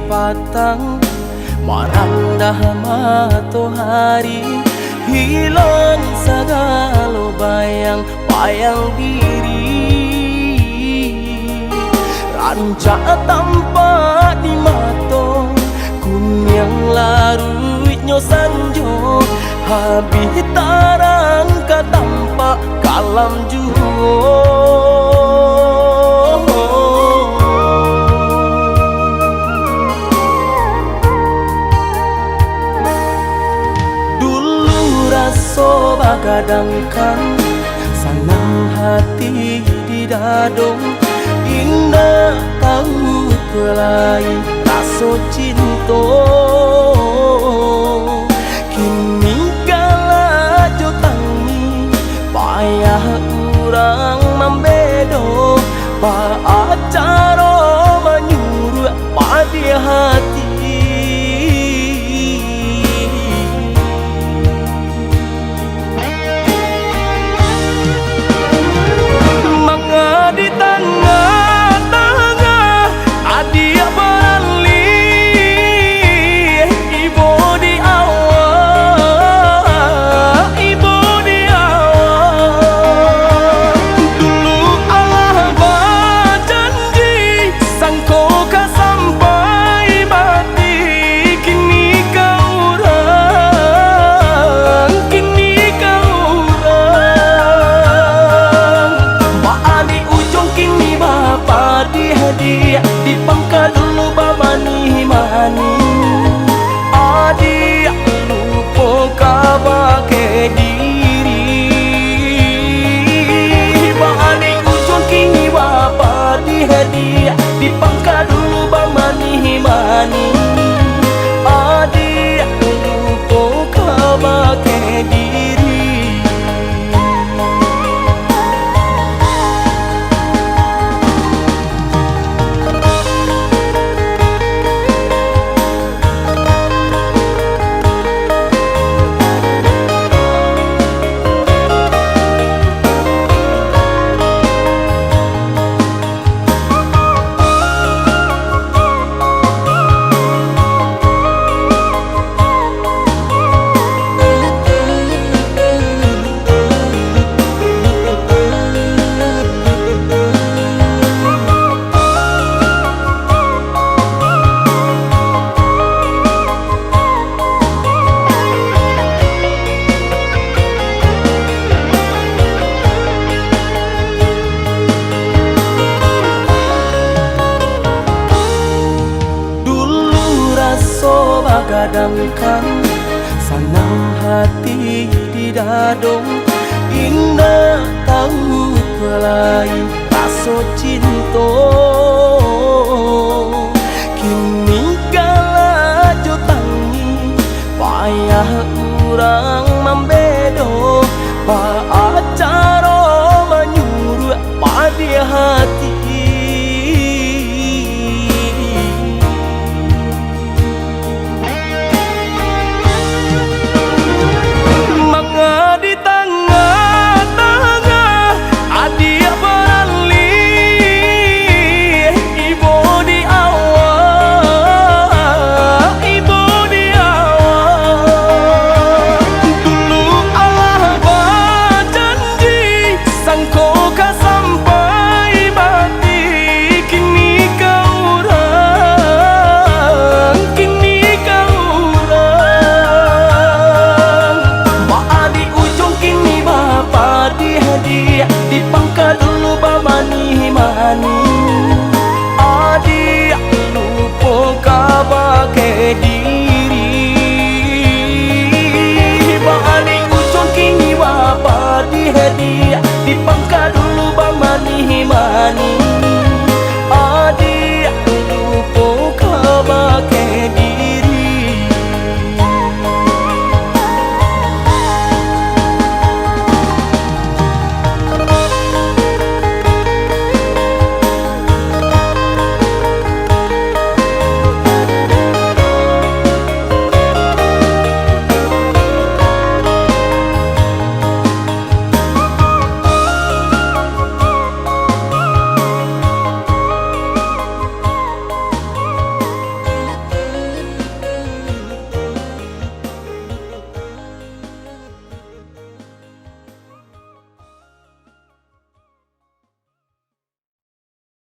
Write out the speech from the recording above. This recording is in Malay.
patang merendah matahari, hilang segala bayang-bayang diri. Rancak tanpa di mata, kunyang larutnya sanjo, habis tarang ka tanpa kalam juo. So bagadangkan senang hati di dadong, indah tahu pelai rasa cinta. Kini kala jo tangi payah urang membedo, pa acara menyuruh pada hati. Di pangkal dulu babani mani, adik lupa kabar ke diri. Bani ujung kini bapa di hadiah, di pangkal dulu babani mani, adik lupa kabar ke diri. Bagadangkan senang hati di dadong, indah tahu pelai rasa cinta. Kini kala jo tangi payah urang membedo, pa acara menyuruh pada hati. Di pangkal dulu babani mani, adik lupa kabar ke diri. Bani ujung kini bapa di hadiah.